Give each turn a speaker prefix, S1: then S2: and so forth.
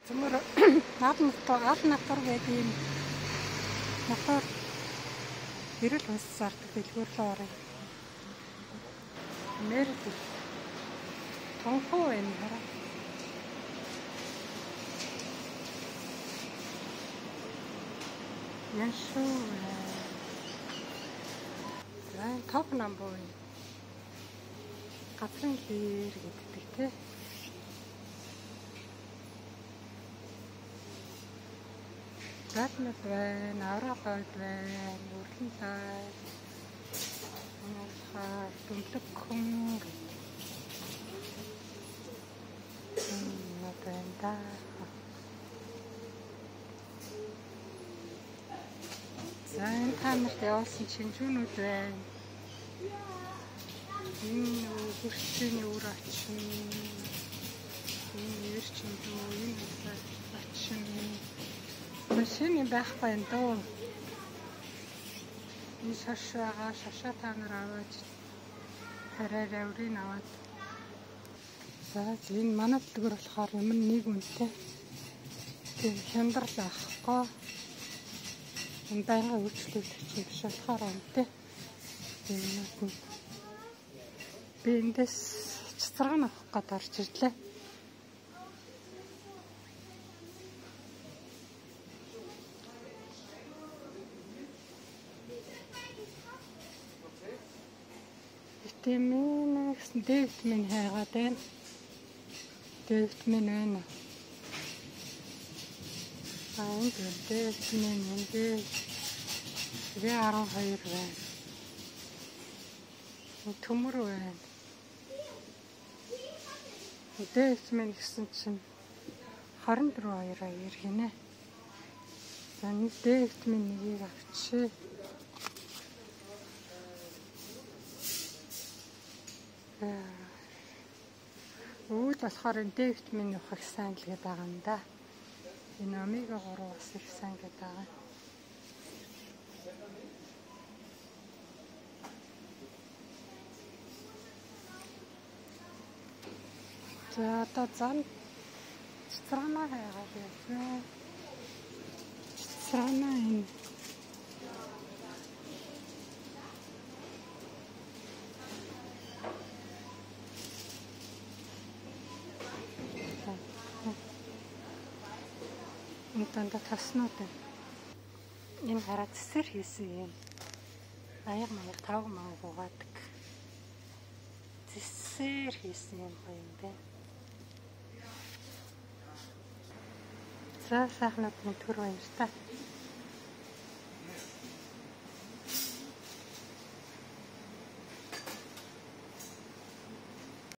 S1: Цөмөр аль натар байдаг юм. Натар эрэл хос зардаг дэлгүүрлээ орой. Мэрд тонхоо юм хараа. Яшуу. Топ намбой. Гатрын хэр гэдэг те. Затнах байна, аврагой байна, үрлэн тай. Дүнлэг хүн байна. За энэ тамирт явуулсан чинжүүнүүд байна. Энэ хурцны үр очин. Энэ ер чинжүү, энэ очин. Машин байхгүй энэ дөө. Энэ шашаа тамир аваад хараа аврын аваад. За энэ манай дэлгүүр болохоор юм нэг үнэтэй. Тийм хямдрал авахгүй. Энэ байнга үйлчлүүлэгч биш болохоор үнэтэй. Энэ би эндээс цэцраг авах гээд орж ирлээ. Витамин D-витамин хайгаад байна. D-витамин байна. Энэ D-витамин энэ 12 байна. Төмөр байна. D-витамин гэсэн чинь 24-2 иргэнэ. За нэг D-витамин нэгийг авчи. Үүд болохоор энэ D-витамин авах их сайн л гэдэг байгаа юм да. Энэ омега 3 бас их сайн гэдэг байгаа. За одоо зам цэцрана хайгаад байна. Цэцрана энэ Энтэнда таснууд байна. Энэ хараа цэцэр хийсэн юм. Аяг маяг 5 маа угаадаг. Цэцэр хийсэн юм гоё юм байна. За сайхнууд төр баяр та.